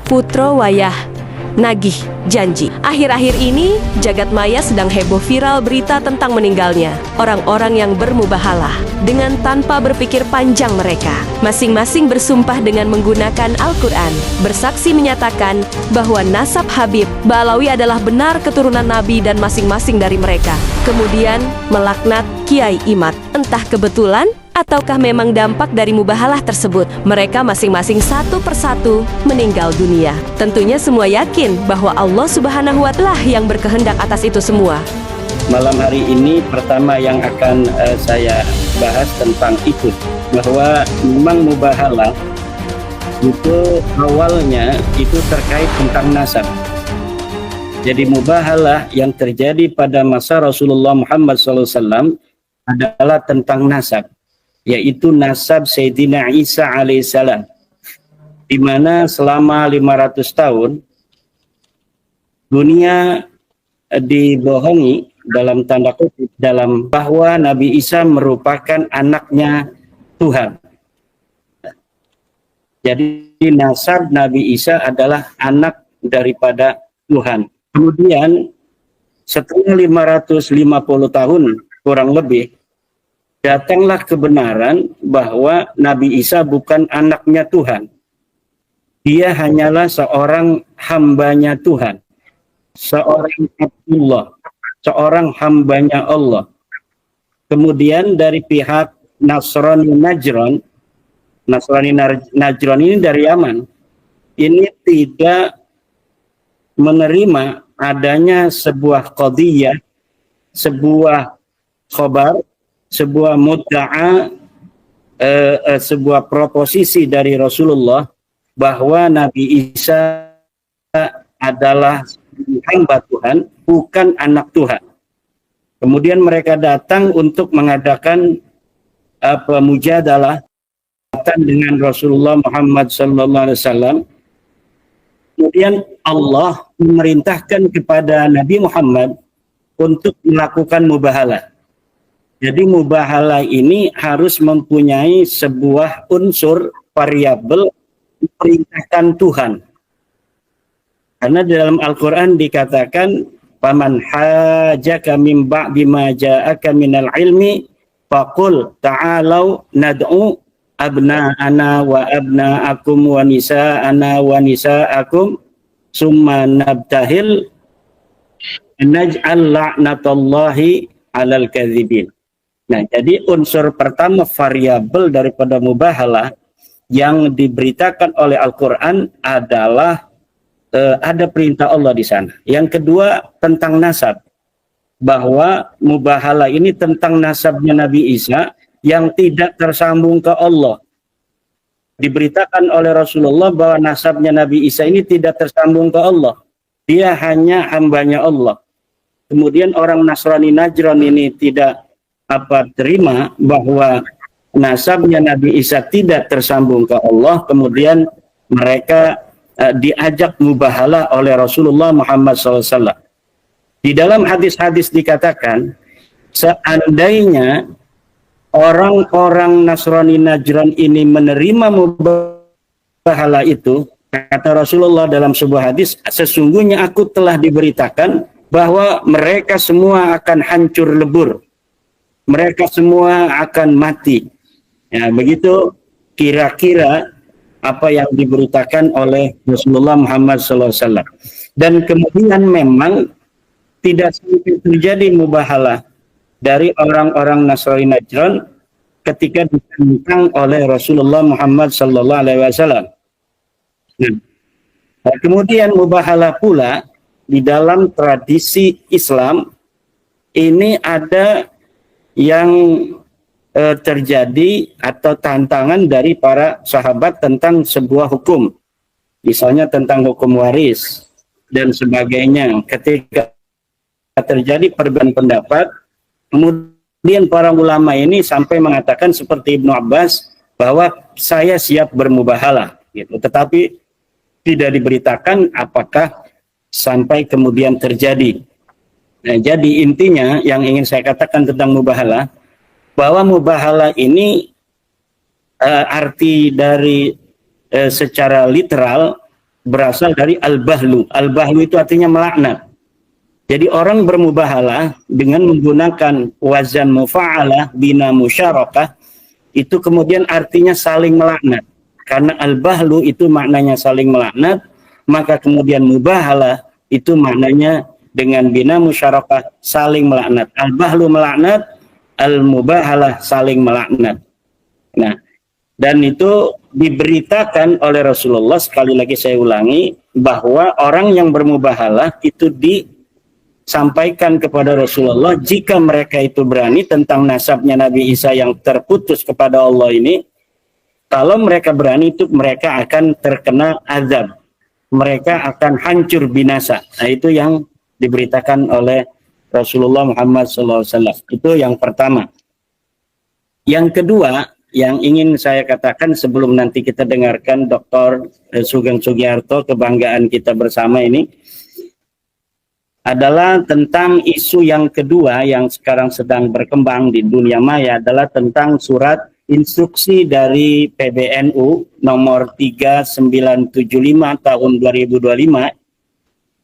Putro Wayah nagih janji. Akhir-akhir ini, jagat maya sedang heboh viral berita tentang meninggalnya orang-orang yang bermubahalah. Dengan tanpa berpikir panjang mereka, masing-masing bersumpah dengan menggunakan Al-Quran. Bersaksi menyatakan bahwa nasab Habib Ba'alawi adalah benar keturunan Nabi dan masing-masing dari mereka. Kemudian melaknat Kiai Imad. Entah kebetulan ataukah memang dampak dari mubahalah tersebut, mereka masing-masing satu persatu meninggal dunia. Tentunya semua yakin bahwa Allah Subhanahu wa Ta'ala yang berkehendak atas itu semua. Malam hari ini pertama yang akan saya bahas tentang itu, bahwa memang mubahalah itu awalnya itu terkait tentang nasab. Jadi mubahalah yang terjadi pada masa Rasulullah Muhammad SAW adalah tentang nasab, yaitu nasab Sayyidina Isa alaihissalam, di mana selama 500 tahun dunia dibohongi dalam tanda kutip dalam bahwa Nabi Isa merupakan anaknya Tuhan. Jadi nasab Nabi Isa adalah anak daripada Tuhan. Kemudian setelah 550 tahun kurang lebih, datanglah kebenaran bahwa Nabi Isa bukan anaknya Tuhan. Dia hanyalah seorang hambanya Tuhan, seorang Abdullah, seorang hambanya Allah. Kemudian dari pihak Nasrani Najran, Nasrani Najran ini dari Yaman, ini tidak menerima adanya sebuah qadiyah, sebuah khabar, sebuah mudda'a, sebuah proposisi dari Rasulullah bahwa Nabi Isa adalah hamba Tuhan, bukan anak Tuhan. Kemudian mereka datang untuk mengadakan mujadalah dengan Rasulullah Muhammad SAW. Kemudian Allah memerintahkan kepada Nabi Muhammad untuk melakukan mubahalah. Jadi mubahalah ini harus mempunyai sebuah unsur variabel diperintahkan Tuhan. Karena di dalam Al-Quran dikatakan, "Faman hajaka min ba'di ma ja'aka minal ilmi faqul ta'alau nad'u abna'ana wa abna'akum wa nisa'ana wa nisa'akum summa nabtahil naj'al la'natallahi 'alal kadzibin." Nah, jadi unsur pertama variabel daripada mubahalah yang diberitakan oleh Al-Quran adalah ada perintah Allah di sana. Yang kedua tentang nasab, bahwa mubahalah ini tentang nasabnya Nabi Isa yang tidak tersambung ke Allah. Diberitakan oleh Rasulullah bahwa nasabnya Nabi Isa ini tidak tersambung ke Allah. Dia hanya hambanya Allah. Kemudian orang Nasrani Najran ini tidak terima bahwa nasabnya Nabi Isa tidak tersambung ke Allah. Kemudian mereka diajak mubahalah oleh Rasulullah Muhammad SAW. Di dalam hadis-hadis dikatakan, seandainya orang-orang Nasrani Najran ini menerima mubahalah itu, kata Rasulullah dalam sebuah hadis, sesungguhnya aku telah diberitakan bahwa mereka semua akan hancur lebur, mereka semua akan mati. Ya, begitu kira-kira apa yang diberitakan oleh Rasulullah Muhammad SAW. Dan kemudian memang tidak sampai terjadi mubahalah dari orang-orang Nasrani Najran ketika ditentang oleh Rasulullah Muhammad SAW. Nah, kemudian mubahalah pula di dalam tradisi Islam ini ada yang terjadi atau tantangan dari para sahabat tentang sebuah hukum, misalnya tentang hukum waris dan sebagainya. Ketika terjadi perbedaan pendapat, kemudian para ulama ini sampai mengatakan seperti Ibnu Abbas bahwa saya siap bermubahalah, gitu. Tetapi tidak diberitakan apakah sampai kemudian terjadi. Nah, jadi intinya yang ingin saya katakan tentang mubahalah, bahwa mubahalah ini arti dari secara literal berasal dari al-bahlu. Al-bahlu itu artinya melaknat. Jadi orang bermubahalah dengan menggunakan wazan mufa'alah bina musyarakah, itu kemudian artinya saling melaknat. Karena al-bahlu itu maknanya saling melaknat, maka kemudian mubahalah itu maknanya dengan bina musyarakah saling melaknat. Al-bahlu melaknat, al-mubahalah saling melaknat. Nah, dan itu diberitakan oleh Rasulullah, sekali lagi saya ulangi, bahwa orang yang bermubahalah itu disampaikan kepada Rasulullah jika mereka itu berani tentang nasabnya Nabi Isa yang terputus kepada Allah ini. Kalau mereka berani itu mereka akan terkena azab, mereka akan hancur binasa. Nah, itu yang diberitakan oleh Rasulullah Muhammad SAW. Itu yang pertama. Yang kedua yang ingin saya katakan sebelum nanti kita dengarkan Dr. Sugeng Sugiarto, kebanggaan kita bersama ini, adalah tentang isu yang kedua yang sekarang sedang berkembang di dunia maya, adalah tentang surat instruksi dari PBNU nomor 3975 tahun 2025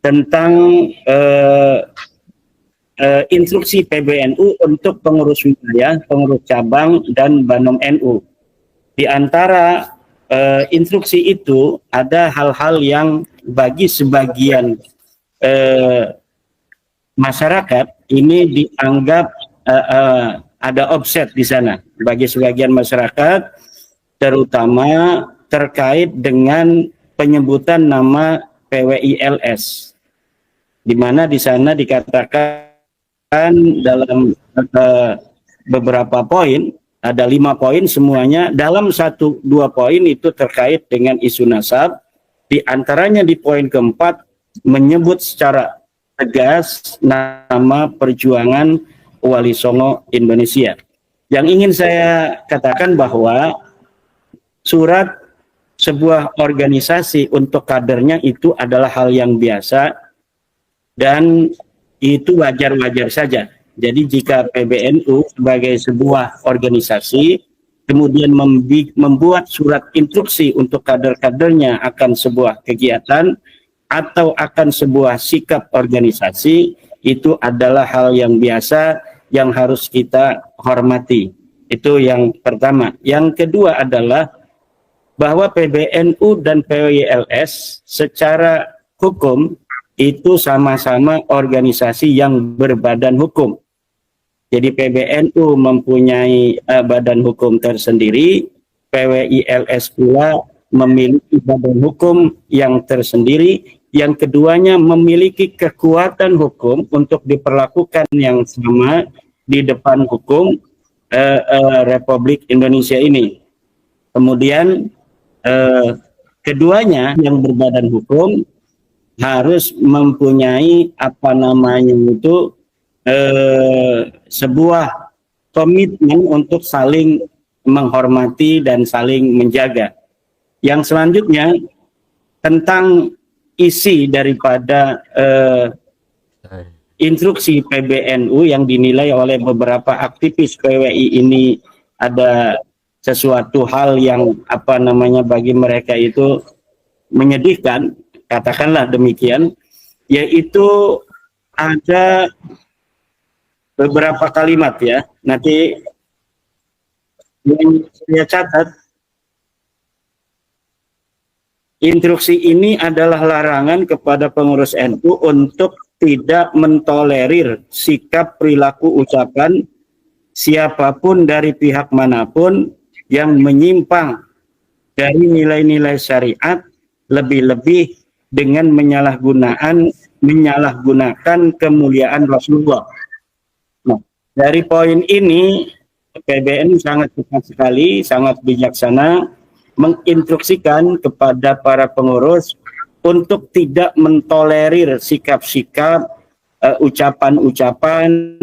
tentang instruksi PBNU untuk pengurus wilayah, pengurus cabang, dan Banom NU. Di antara instruksi itu ada hal-hal yang bagi sebagian masyarakat ini dianggap ada offset di sana. Bagi sebagian masyarakat, terutama terkait dengan penyebutan nama PWILS, di mana di sana dikatakan dalam beberapa poin, ada 5 poin semuanya, dalam 1-2 poin itu terkait dengan isu nasab. Di antaranya di poin keempat menyebut secara tegas nama Perjuangan Wali Songo Indonesia. Yang ingin saya katakan bahwa surat sebuah organisasi untuk kadernya itu adalah hal yang biasa dan itu wajar-wajar saja. Jadi jika PBNU sebagai sebuah organisasi kemudian membuat surat instruksi untuk kader-kadernya akan sebuah kegiatan atau akan sebuah sikap organisasi, itu adalah hal yang biasa yang harus kita hormati. Itu yang pertama. Yang kedua adalah bahwa PBNU dan PWILS secara hukum itu sama-sama organisasi yang berbadan hukum. Jadi PBNU mempunyai badan hukum tersendiri, PWILS pula memiliki badan hukum yang tersendiri, yang keduanya memiliki kekuatan hukum untuk diperlakukan yang sama di depan hukum Republik Indonesia ini. Kemudian keduanya yang berbadan hukum harus mempunyai sebuah komitmen untuk saling menghormati dan saling menjaga. Yang selanjutnya tentang isi daripada instruksi PBNU yang dinilai oleh beberapa aktivis PWI ini ada sesuatu hal yang bagi mereka itu menyedihkan, katakanlah demikian, yaitu ada beberapa kalimat ya, nanti yang saya catat. Instruksi ini adalah larangan kepada pengurus NU untuk tidak mentolerir sikap, perilaku, ucapan siapapun dari pihak manapun yang menyimpang dari nilai-nilai syariat, lebih-lebih dengan menyalahgunakan kemuliaan Rasulullah. Nah, dari poin ini PBN sangat tepat sekali, sangat bijaksana menginstruksikan kepada para pengurus untuk tidak mentolerir sikap-sikap, ucapan-ucapan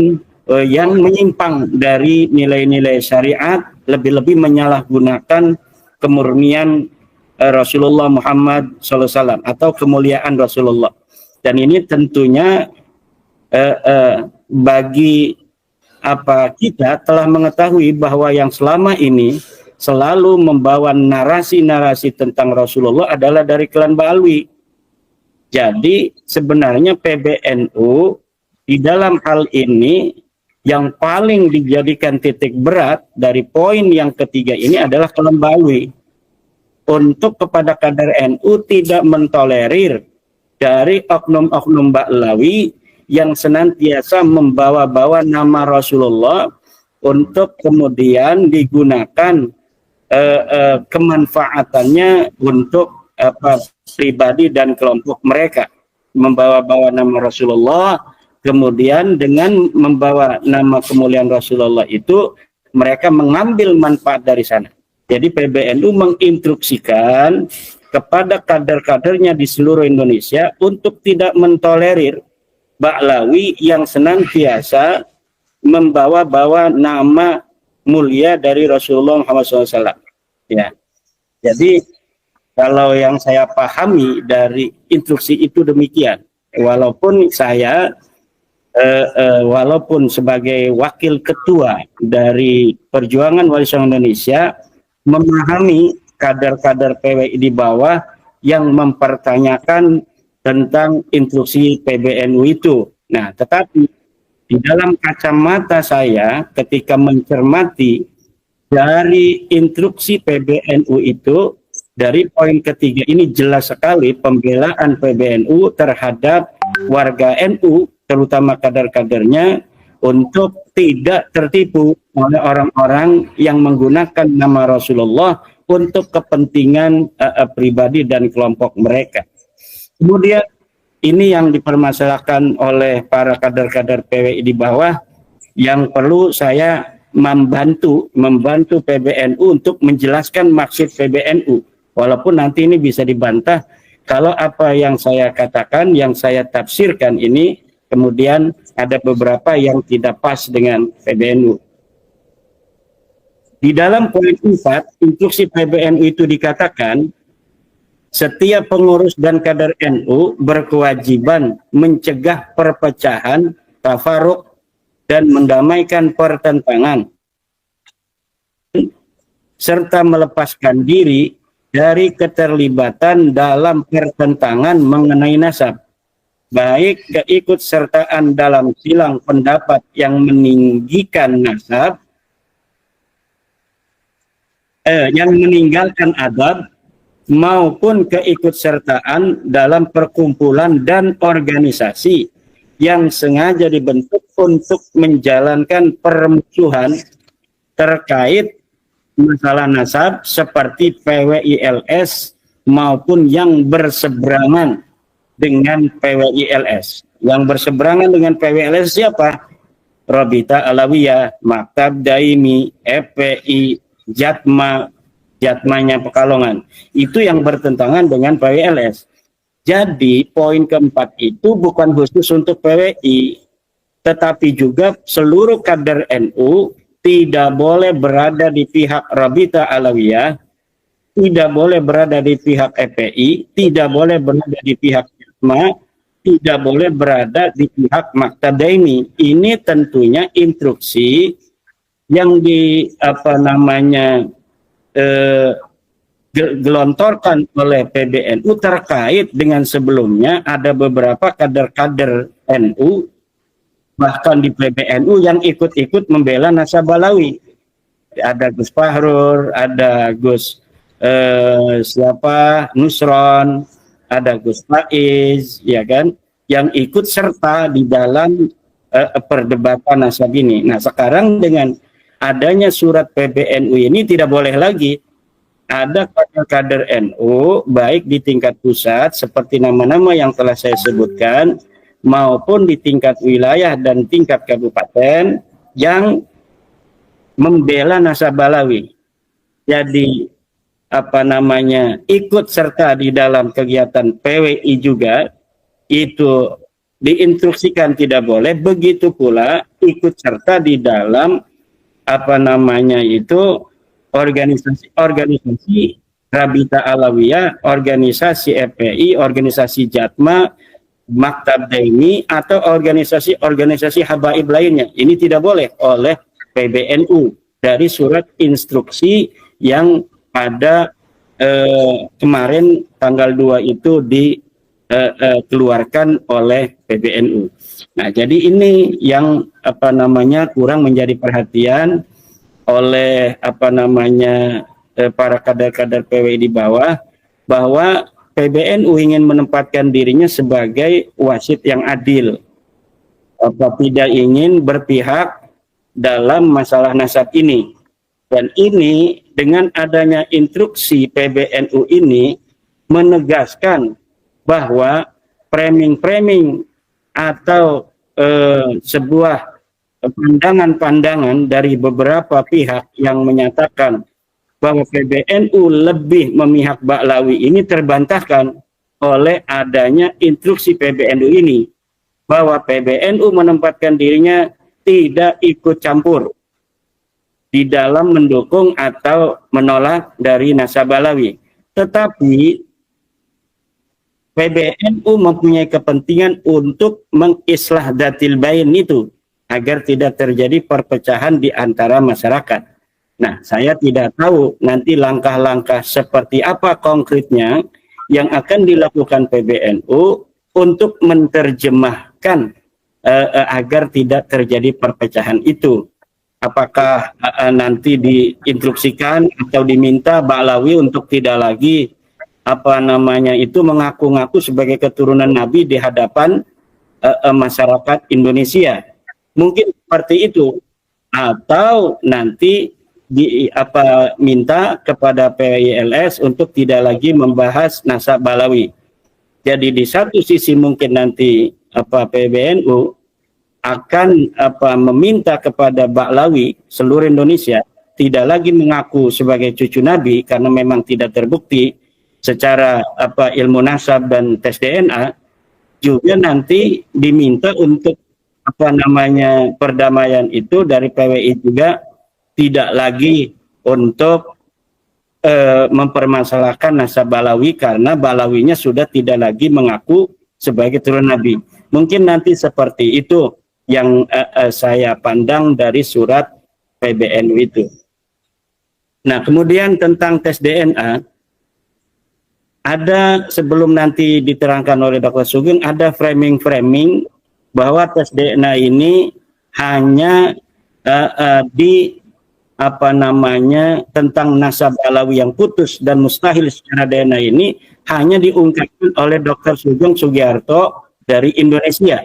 yang menyimpang dari nilai-nilai syariat, lebih-lebih menyalahgunakan kemurnian Rasulullah Muhammad SAW atau kemuliaan Rasulullah. Dan ini tentunya bagi kita telah mengetahui bahwa yang selama ini selalu membawa narasi-narasi tentang Rasulullah adalah dari klan Ba'alwi. Jadi sebenarnya PBNU di dalam hal ini yang paling dijadikan titik berat dari poin yang ketiga ini adalah klan Ba'alwi. Untuk kepada kader NU tidak mentolerir dari oknum-oknum Ba'alawi yang senantiasa membawa-bawa nama Rasulullah untuk kemudian digunakan kemanfaatannya untuk pribadi dan kelompok mereka, membawa-bawa nama Rasulullah, kemudian dengan membawa nama kemuliaan Rasulullah itu mereka mengambil manfaat dari sana. Jadi PBNU menginstruksikan kepada kader-kadernya di seluruh Indonesia untuk tidak mentolerir Ba'alawi yang senantiasa membawa-bawa nama mulia dari Rasulullah Muhammad SAW. Ya, jadi kalau yang saya pahami dari instruksi itu demikian. Walaupun saya, walaupun sebagai wakil ketua dari Perjuangan Wali Songo Indonesia, memahami kader-kader PWI di bawah yang mempertanyakan tentang instruksi PBNU itu. Nah, tetapi di dalam kacamata saya ketika mencermati dari instruksi PBNU itu, dari poin ketiga ini jelas sekali pembelaan PBNU terhadap warga NU, terutama kader-kadernya, untuk tidak tertipu oleh orang-orang yang menggunakan nama Rasulullah untuk kepentingan pribadi dan kelompok mereka. Kemudian ini yang dipermasalahkan oleh para kader-kader PWI di bawah, yang perlu saya membantu PBNU untuk menjelaskan maksud PBNU. Walaupun nanti ini bisa dibantah kalau apa yang saya katakan, yang saya tafsirkan ini kemudian ada beberapa yang tidak pas dengan PBNU. Di dalam poin 4, instruksi PBNU itu dikatakan setiap pengurus dan kader NU berkewajiban mencegah perpecahan, tafaruk, dan mendamaikan pertentangan, serta melepaskan diri dari keterlibatan dalam pertentangan mengenai nasab, baik keikutsertaan dalam silang pendapat yang meninggikan nasab, yang meninggalkan adab, maupun keikutsertaan dalam perkumpulan dan organisasi yang sengaja dibentuk untuk menjalankan permusuhan terkait masalah nasab seperti PWILS maupun yang berseberangan dengan PWILS. Yang berseberangan dengan PWILS siapa? Rabita Alawiyah, Maktab Daimi, FPI, Jatmanya Pekalongan. Itu yang bertentangan dengan PWILS. Jadi poin keempat itu bukan khusus untuk PWI, tetapi juga seluruh kader NU tidak boleh berada di pihak Rabita Alawiyah, tidak boleh berada di pihak FPI, tidak boleh berada di pihak Jatma, tidak boleh berada di pihak Maktab Daimi. Ini tentunya instruksi yang gelontorkan oleh PBNU terkait dengan sebelumnya ada beberapa kader-kader NU bahkan di PBNU yang ikut-ikut membela nasab Ba'alawi. Ada Gus Fahrur, ada Gus Nusron, ada Gus Faiz, ya kan, yang ikut serta di dalam perdebatan nasab ini. Nah, sekarang dengan adanya surat PBNU ini tidak boleh lagi ada kader-kader NU baik di tingkat pusat seperti nama-nama yang telah saya sebutkan maupun di tingkat wilayah dan tingkat kabupaten yang membela nasab Ba'alawi. Jadi ikut serta di dalam kegiatan PWI juga itu diinstruksikan tidak boleh, begitu pula ikut serta di dalam organisasi Rabita Alawiyah, organisasi FPI, organisasi Jatma, Maktab Daimi, atau organisasi habaib lainnya. Ini tidak boleh oleh PBNU dari surat instruksi yang pada kemarin tanggal 2 itu dikeluarkan oleh PBNU. Nah, jadi ini yang kurang menjadi perhatian oleh para kader-kader PWI di bawah, bahwa PBNU ingin menempatkan dirinya sebagai wasit yang adil, tidak ingin berpihak dalam masalah nasab ini. Dan ini dengan adanya instruksi PBNU ini menegaskan bahwa framing-framing atau sebuah pandangan-pandangan dari beberapa pihak yang menyatakan bahwa PBNU lebih memihak Ba'lawi ini terbantahkan oleh adanya instruksi PBNU ini, bahwa PBNU menempatkan dirinya tidak ikut campur di dalam mendukung atau menolak dari nasab Ba'lawi. Tetapi PBNU mempunyai kepentingan untuk mengislah datil bain itu agar tidak terjadi perpecahan di antara masyarakat. Nah, saya tidak tahu nanti langkah-langkah seperti apa konkretnya yang akan dilakukan PBNU untuk menerjemahkan agar tidak terjadi perpecahan itu. Apakah nanti diinstruksikan atau diminta Ba'lawi untuk tidak lagi mengaku-ngaku sebagai keturunan Nabi di hadapan masyarakat Indonesia? Mungkin seperti itu, atau nanti minta kepada PWILS untuk tidak lagi membahas nasab Ba'lawi. Jadi di satu sisi mungkin nanti PBNU akan meminta kepada Ba'lawi seluruh Indonesia tidak lagi mengaku sebagai cucu Nabi karena memang tidak terbukti secara ilmu nasab dan tes DNA. Juga nanti diminta untuk perdamaian itu dari PWI juga tidak lagi untuk mempermasalahkan nasab Ba'lawi karena Ba'lawinya sudah tidak lagi mengaku sebagai keturunan Nabi. Mungkin nanti seperti itu yang saya pandang dari surat PBNU itu. Nah, kemudian tentang tes DNA, ada sebelum nanti diterangkan oleh Dr. Sugeng, ada framing-framing bahwa tes DNA ini hanya tentang nasab Ba'lawi yang putus dan mustahil secara DNA ini hanya diungkapkan oleh Dr. Sugeng Sugiarto dari Indonesia.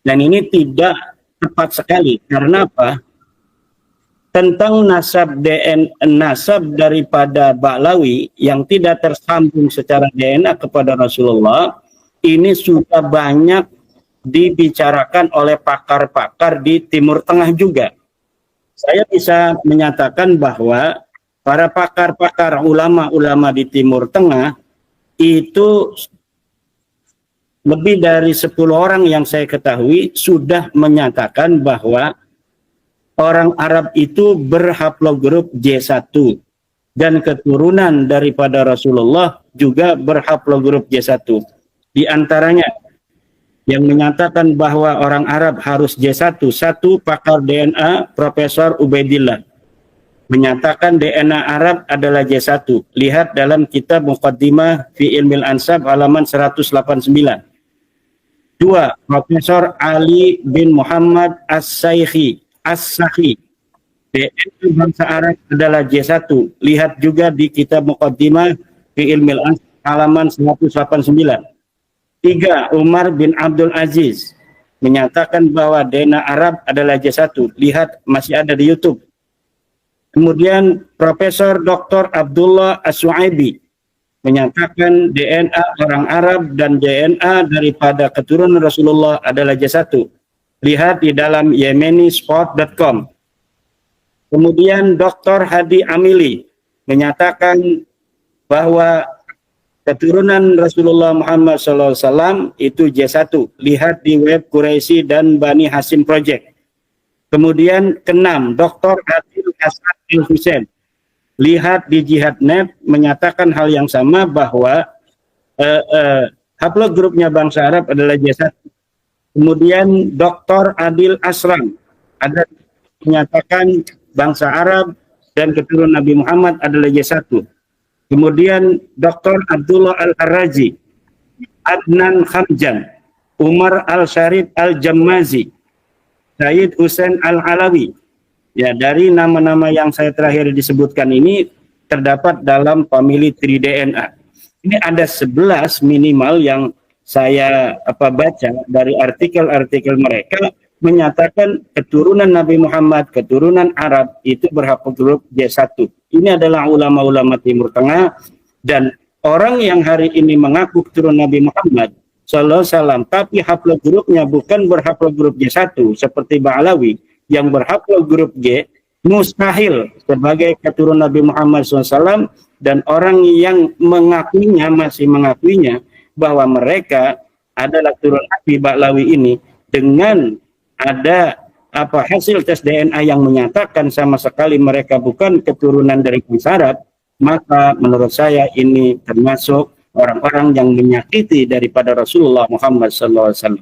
Dan ini tidak tepat sekali. Karena apa? Tentang nasab daripada Ba'lawi yang tidak tersambung secara DNA kepada Rasulullah, ini sudah banyak dibicarakan oleh pakar-pakar di Timur Tengah juga. Saya bisa menyatakan bahwa para pakar-pakar ulama-ulama di Timur Tengah itu lebih dari 10 orang yang saya ketahui sudah menyatakan bahwa orang Arab itu berhaplogrup J1 dan keturunan daripada Rasulullah juga berhaplogrup J1. Di antaranya yang menyatakan bahwa orang Arab harus J1, satu pakar DNA Profesor Ubaidillah menyatakan DNA Arab adalah J1. Lihat dalam kitab Muqaddimah fi Ilmil Ansab halaman 189. Dua, Profesor Ali bin Muhammad As-Sakhi, DNA bangsa Arab adalah J1. Lihat juga di kitab Muqaddimah fi Ilmil Ansab halaman 189. Tiga, Umar bin Abdul Aziz menyatakan bahwa DNA Arab adalah J1. Lihat, masih ada di YouTube. Kemudian Profesor Dr. Abdullah As-Suaibi menyatakan DNA orang Arab dan DNA daripada keturunan Rasulullah adalah J1. Lihat di dalam yemenisport.com. Kemudian Dr. Hadi Amili menyatakan bahwa keturunan Rasulullah Muhammad SAW itu J1. Lihat di web Quraisy dan Bani Hasim Project. Kemudian keenam, Dr. Adil Hasan Al-Husain. Lihat di Jihad.net menyatakan hal yang sama bahwa haplogrupnya bangsa Arab adalah J1. Kemudian Dr. Adil Asram ada menyatakan bangsa Arab dan keturunan Nabi Muhammad adalah J1. Kemudian Dr. Abdullah Al-Arraji, Adnan Khamjan, Umar Al-Syarif Al-Jammazi, Said Hussein Al-Alawi. Ya, dari nama-nama yang saya terakhir disebutkan ini terdapat dalam family tree DNA. Ini ada 11 minimal yang saya baca dari artikel-artikel mereka menyatakan keturunan Nabi Muhammad, keturunan Arab itu berhaplogrup J1. Ini adalah ulama-ulama Timur Tengah, dan orang yang hari ini mengaku keturunan Nabi Muhammad Sallallahu Alaihi Wasallam, tapi haplogrupnya bukan berhaplogrup J1 seperti Ba'alawi yang berhaplogrup G, mustahil sebagai keturunan Nabi Muhammad SAW, dan orang yang mengakuinya, masih mengakuinya bahwa mereka adalah keturunan Nabi Ba'alawi ini dengan ada hasil tes DNA yang menyatakan sama sekali mereka bukan keturunan dari bangsa Arab, maka menurut saya ini termasuk orang-orang yang menyakiti daripada Rasulullah Muhammad SAW.